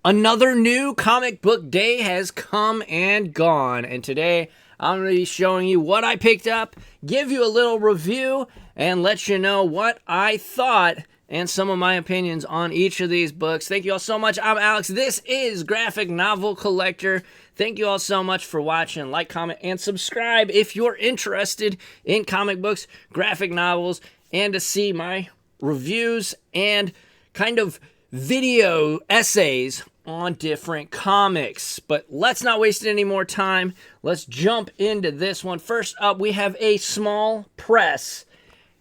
Another new comic book day has come and gone, and today I'm going to be showing you what I picked up, give you a little review, and let you know what I thought and some of my opinions on each of these books. Thank you all so much. I'm Alex. This is Graphic Novel Collector. Thank you all so much for watching. Like, comment, and subscribe if you're interested in comic books, graphic novels, and to see my reviews and kind of video essays on different comics. But let's not waste any more time. Let's jump into this one. First up, we have a small press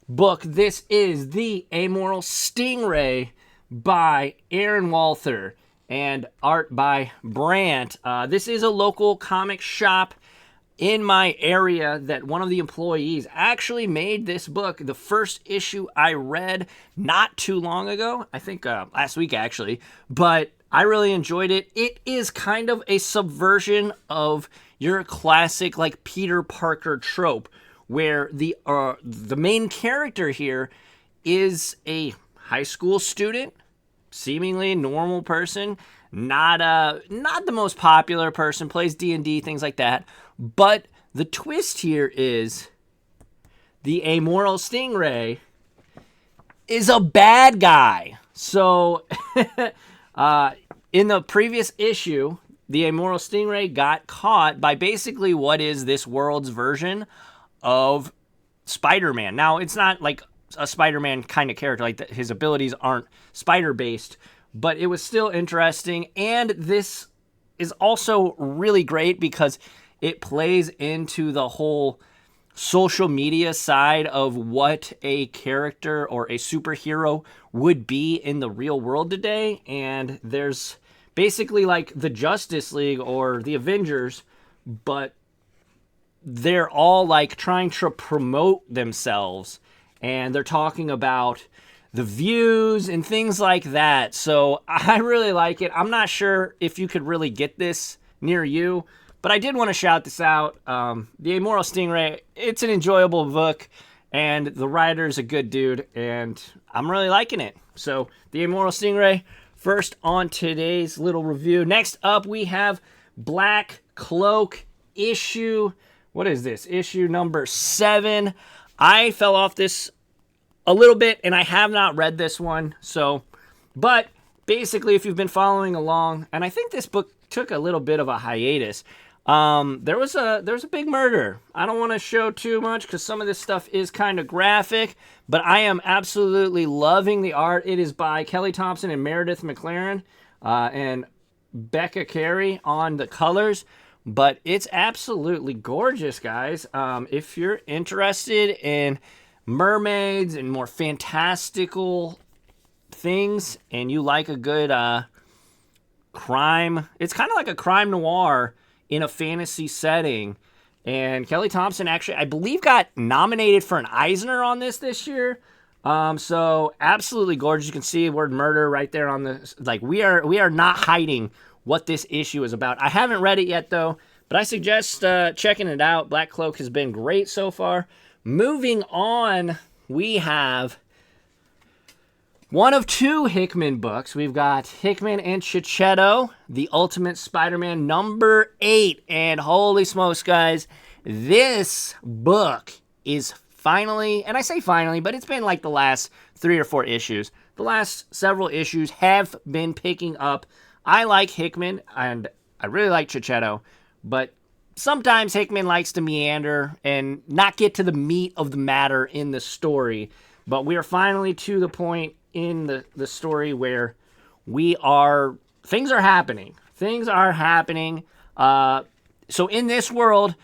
book. This is the Immortal Stingray by Aaron Walther and art by Brandt. This is a local comic shop in my area that one of the employees actually made this book. The first issue I read not too long ago, I think last week actually, but I really enjoyed it. It is kind of a subversion of your classic like Peter Parker trope, where the main character here is a high school student, seemingly normal person, not the most popular person, plays D&D, things like that. But the twist here is the Immortal Stingray is a bad guy. So in the previous issue, the Immortal Stingray got caught by basically what is this world's version of Spiderman. Now, it's not like a Spider-Man kind of character, like his abilities aren't spider-based, but it was still interesting. And this is also really great because it plays into the whole social media side of what a character or a superhero would be in the real world today. And there's basically like the Justice League or the Avengers, but they're all like trying to promote themselves, and they're talking about the views and things like that. So I really like it. I'm not sure if you could really get this near you, but I did want to shout this out. The Immortal Stingray, it's an enjoyable book, and the writer's a good dude, and I'm really liking it. So the Immortal Stingray, first on today's little review. Next up, we have Black Cloak issue. What is this? Issue number 7. I fell off this a little bit, and I have not read this one. But basically, if you've been following along, and I think this book took a little bit of a hiatus, there was a big murder. I don't want to show too much because some of this stuff is kind of graphic, but I am absolutely loving the art. It is by Kelly Thompson and Meredith McLaren, and Becca Carey on the colors. But it's absolutely gorgeous, guys. If you're interested in mermaids and more fantastical things, and you like a good crime, it's kind of like a crime noir in a fantasy setting. And Kelly Thompson actually, I believe, got nominated for an Eisner on this year. So absolutely gorgeous. You can see the word murder right there on the, like, we are not hiding what this issue is about. I haven't read it yet, though, but I suggest checking it out. Black Cloak has been great so far. Moving on, we have one of 2 Hickman books. We've got Hickman and Chichetto, The Ultimate Spider-Man number 8. And holy smokes, guys, this book is finally, and I say finally, but it's been like the last 3 or 4 issues. The last several issues have been picking up. I like Hickman, and I really like Chichetto, but sometimes Hickman likes to meander and not get to the meat of the matter in the story. But we are finally to the point in the story where things are happening. Things are happening. So in this world,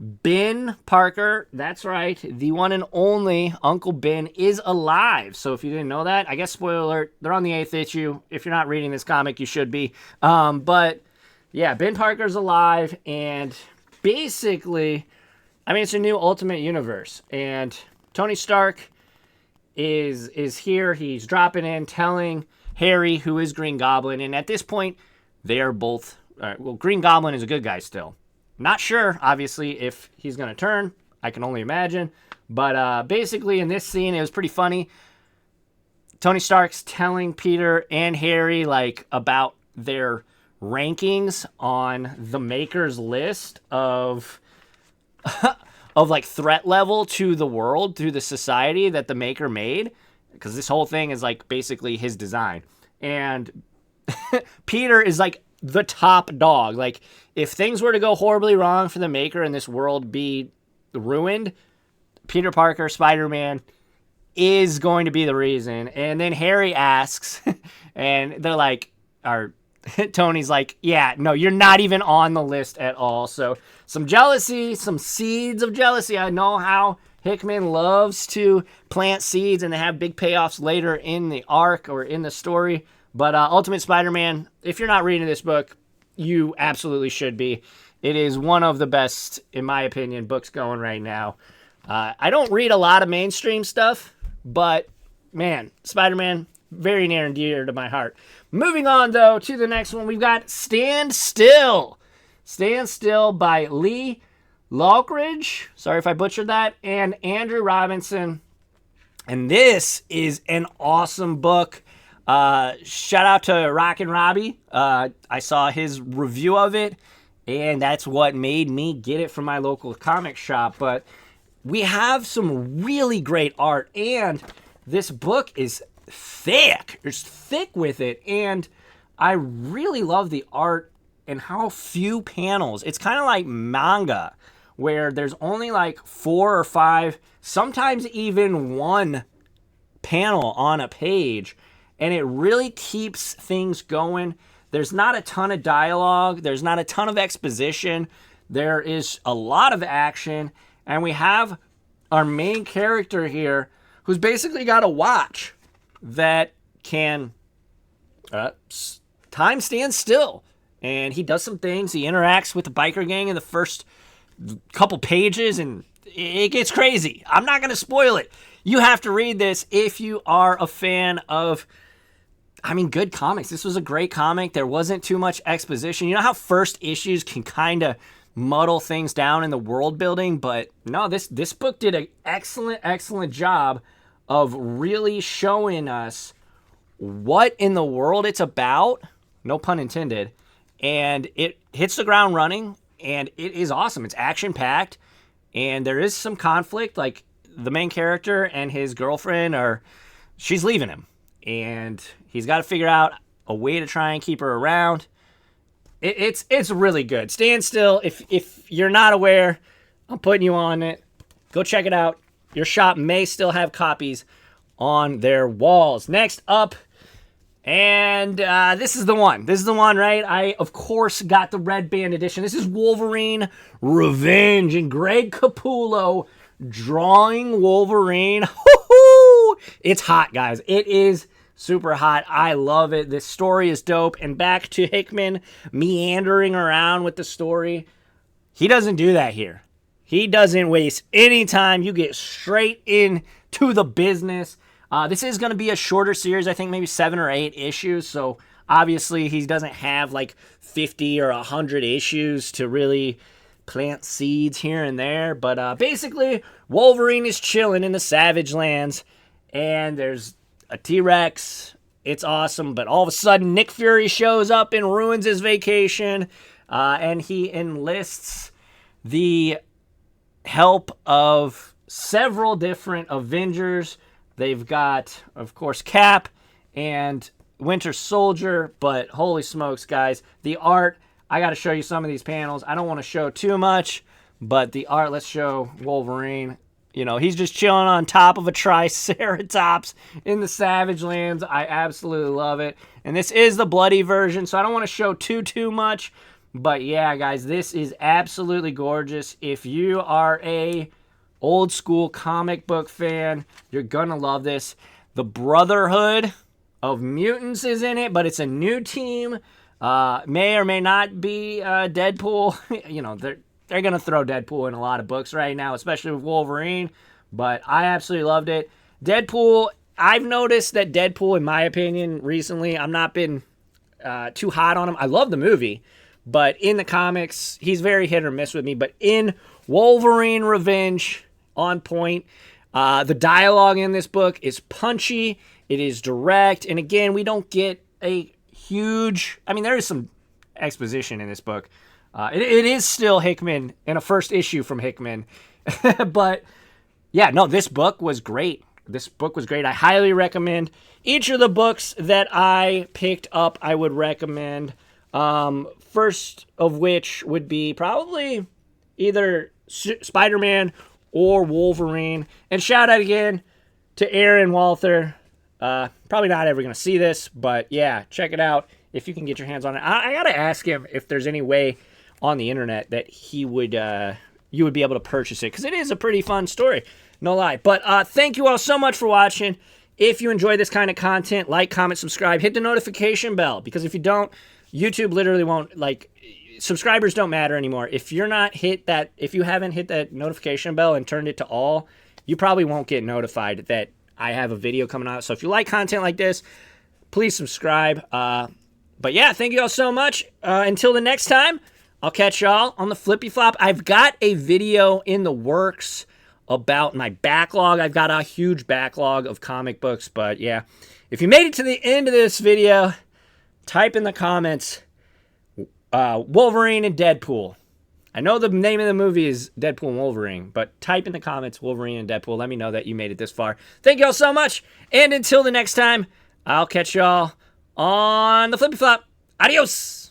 Ben Parker, that's right, the one and only Uncle Ben, is alive. So if you didn't know that, I guess spoiler alert, they're on the 8th issue. If you're not reading this comic, you should be. But yeah, Ben Parker's alive, and basically, I mean, it's a new Ultimate Universe, and Tony Stark is here. He's dropping in, telling Harry, who is Green Goblin, and at this point, they are both, well, Green Goblin is a good guy still. Not sure, obviously, if he's going to turn. I can only imagine. But basically, in this scene, it was pretty funny. Tony Stark's telling Peter and Harry, like, about their rankings on the maker's list of of like threat level to the world, to the society that the maker made, because this whole thing is like basically his design. And Peter is like the top dog. Like, if things were to go horribly wrong for the maker and this world be ruined, Peter Parker, Spider-Man, is going to be the reason. And then Harry asks, and they're like, Tony's like, yeah, no, you're not even on the list at all. So some jealousy, some seeds of jealousy. I know how Hickman loves to plant seeds and they have big payoffs later in the arc or in the story. But Ultimate Spider-Man, if you're not reading this book, you absolutely should be. It is one of the best, in my opinion, books going right now. I don't read a lot of mainstream stuff, but man, Spider-Man, very near and dear to my heart. Moving on, though, to the next one, we've got Stand Still. Stand Still by Lee Lockridge. Sorry if I butchered that. And Andrew Robinson. And this is an awesome book. Shout out to Rockin' Robbie. I saw his review of it, and that's what made me get it from my local comic shop. But we have some really great art, and this book is thick. It's thick with it, and I really love the art and how few panels. It's kind of like manga, where there's only like 4 or 5, sometimes even 1 panel on a page, and it really keeps things going. There's not a ton of dialogue. There's not a ton of exposition. There is a lot of action, and we have our main character here who's basically got a watch that can time stand still, and he does some things. He interacts with the biker gang in the first couple pages, and it gets crazy. I'm not going to spoil it. You have to read this if you are a fan of, good comics. This was a great comic. There wasn't too much exposition. You know how first issues can kind of muddle things down in the world building, but no, this book did an excellent job of really showing us what in the world it's about, no pun intended, and it hits the ground running, and it is awesome. It's action-packed, and there is some conflict. Like, the main character and his girlfriend she's leaving him, and he's got to figure out a way to try and keep her around. It's really good. Stand Still. If you're not aware, I'm putting you on it. Go check it out. Your shop may still have copies on their walls. Next up, and this is the one. This is the one, right? I, of course, got the Red Band edition. This is Wolverine Revenge, and Greg Capullo drawing Wolverine. It's hot, guys. It is super hot. I love it. This story is dope. And back to Hickman meandering around with the story. He doesn't do that here. He doesn't waste any time. You get straight into the business. This is going to be a shorter series. I think maybe 7 or 8 issues. So obviously he doesn't have like 50 or 100 issues to really plant seeds here and there. But basically, Wolverine is chilling in the Savage Lands. And there's a T-Rex. It's awesome. But all of a sudden, Nick Fury shows up and ruins his vacation. And he enlists the help of several different Avengers. They've got, of course, Cap and Winter Soldier. But holy smokes, guys. The art, I got to show you some of these panels. I don't want to show too much. But the art, let's show Wolverine. You know, he's just chilling on top of a Triceratops in the Savage Lands. I absolutely love it. And this is the bloody version, so I don't want to show too much. But yeah, guys, this is absolutely gorgeous. If you are a old school comic book fan, you're gonna love this. The Brotherhood of Mutants is in it, but it's a new team. May or may not be Deadpool. You know, they're going to throw Deadpool in a lot of books right now, especially with Wolverine. But I absolutely loved it. Deadpool, I've noticed that Deadpool, in my opinion, recently, I've not been too hot on him. I love the movie. But in the comics, he's very hit or miss with me. But in Wolverine Revenge, on point. The dialogue in this book is punchy. It is direct. And again, we don't get a huge. I mean, there is some exposition in this book. It is still Hickman and a first issue from Hickman. But yeah, no, this book was great. This book was great. I highly recommend each of the books that I picked up. I would recommend. First of which would be probably either Spiderman or Wolverine. And shout out again to Aaron Walther. Probably not ever going to see this, but yeah, check it out if you can get your hands on it. I got to ask him if there's any way on the internet that he would, you would be able to purchase it, because it is a pretty fun story, no lie. But thank you all so much for watching. If you enjoy this kind of content, like, comment, subscribe, hit the notification bell, because if you don't, YouTube literally won't, like, subscribers don't matter anymore. If you haven't hit that notification bell and turned it to all, you probably won't get notified that I have a video coming out. So if you like content like this, please subscribe. But yeah, thank you all so much. Until the next time, I'll catch y'all on the flippy flop. I've got a video in the works about my backlog. I've got a huge backlog of comic books. But yeah, if you made it to the end of this video, type in the comments Wolverine and Deadpool. I know the name of the movie is Deadpool and Wolverine, but type in the comments Wolverine and Deadpool. Let me know that you made it this far. Thank you all so much. And until the next time, I'll catch y'all on the flippy flop. Adios.